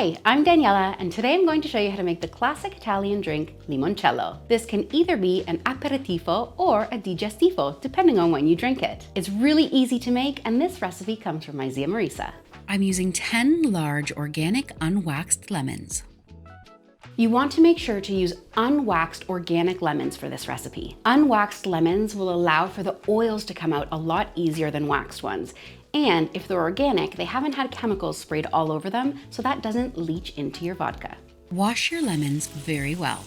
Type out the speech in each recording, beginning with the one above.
Hey, I'm Daniela, and today I'm going to show you how to make the classic Italian drink, limoncello. This can either be an aperitivo or a digestivo, depending on when you drink it. It's really easy to make, and this recipe comes from my Zia Marisa. I'm using 10 large organic unwaxed lemons. You want to make sure to use unwaxed organic lemons for this recipe. Unwaxed lemons will allow for the oils to come out a lot easier than waxed ones. And if they're organic, they haven't had chemicals sprayed all over them, so that doesn't leach into your vodka. Wash your lemons very well.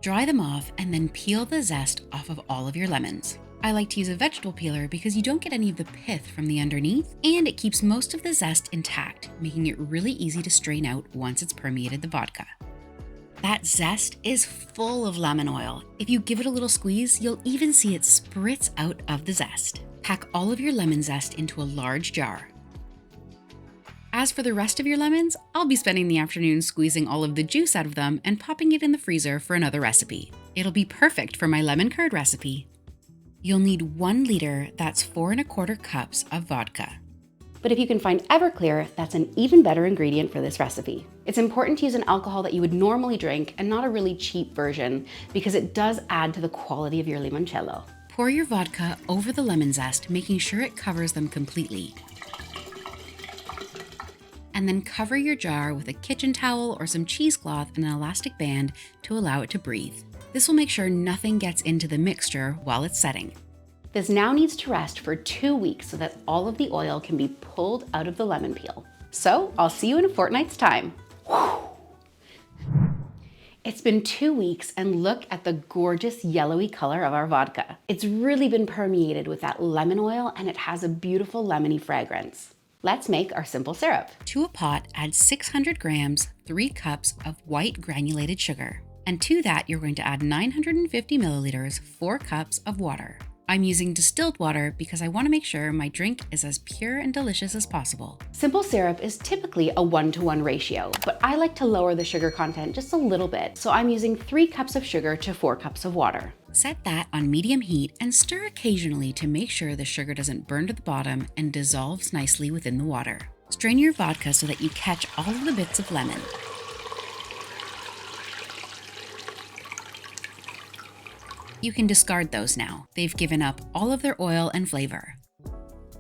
Dry them off and then peel the zest off of all of your lemons. I like to use a vegetable peeler because you don't get any of the pith from the underneath, and it keeps most of the zest intact, making it really easy to strain out once it's permeated the vodka. That zest is full of lemon oil. If you give it a little squeeze, you'll even see it spritz out of the zest. Pack all of your lemon zest into a large jar. As for the rest of your lemons, I'll be spending the afternoon squeezing all of the juice out of them and popping it in the freezer for another recipe. It'll be perfect for my lemon curd recipe. You'll need 1 liter, that's 4 1/4 cups of vodka. But if you can find Everclear, that's an even better ingredient for this recipe. It's important to use an alcohol that you would normally drink and not a really cheap version, because it does add to the quality of your limoncello. Pour your vodka over the lemon zest, making sure it covers them completely. And then cover your jar with a kitchen towel or some cheesecloth and an elastic band to allow it to breathe. This will make sure nothing gets into the mixture while it's setting. This now needs to rest for 2 weeks so that all of the oil can be pulled out of the lemon peel. So I'll see you in a fortnight's time. Whew. It's been 2 weeks, and look at the gorgeous yellowy color of our vodka. It's really been permeated with that lemon oil, and it has a beautiful lemony fragrance. Let's make our simple syrup. To a pot, add 600 grams, 3 cups of white granulated sugar. And to that, you're going to add 950 milliliters, 4 cups of water. I'm using distilled water because I want to make sure my drink is as pure and delicious as possible. Simple syrup is typically a 1-to-1 ratio, but I like to lower the sugar content just a little bit, so I'm using 3 cups of sugar to 4 cups of water. Set that on medium heat and stir occasionally to make sure the sugar doesn't burn to the bottom and dissolves nicely within the water. Strain your vodka so that you catch all of the bits of lemon. You can discard those now. They've given up all of their oil and flavor.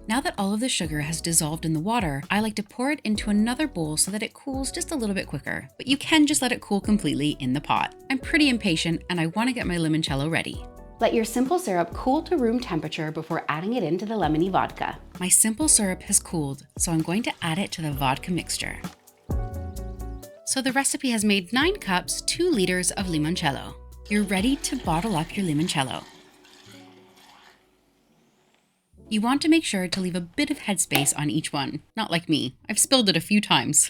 Now that all of the sugar has dissolved in the water, I like to pour it into another bowl so that it cools just a little bit quicker, but you can just let it cool completely in the pot. I'm pretty impatient and I want to get my limoncello ready. Let your simple syrup cool to room temperature before adding it into the lemony vodka. My simple syrup has cooled, so I'm going to add it to the vodka mixture. So the recipe has made 9 cups, 2 liters of limoncello. You're ready to bottle up your limoncello. You want to make sure to leave a bit of headspace on each one, not like me. I've spilled it a few times.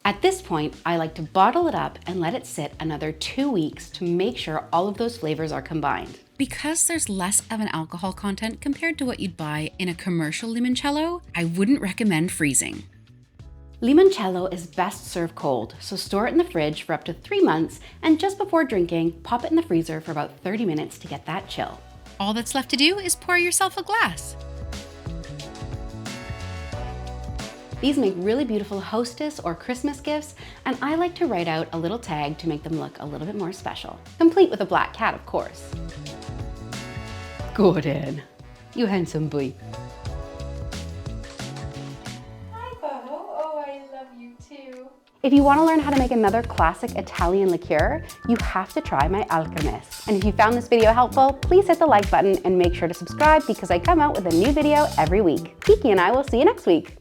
At this point, I like to bottle it up and let it sit another 2 weeks to make sure all of those flavors are combined. Because there's less of an alcohol content compared to what you'd buy in a commercial limoncello, I wouldn't recommend freezing. Limoncello is best served cold, so store it in the fridge for up to 3 months, and just before drinking, pop it in the freezer for about 30 minutes to get that chill. All that's left to do is pour yourself a glass. These make really beautiful hostess or Christmas gifts, and I like to write out a little tag to make them look a little bit more special. Complete with a black cat, of course. Go then, you handsome boy. If you want to learn how to make another classic Italian liqueur, you have to try my Alchermes. And if you found this video helpful, please hit the like button and make sure to subscribe because I come out with a new video every week. Kiki and I will see you next week.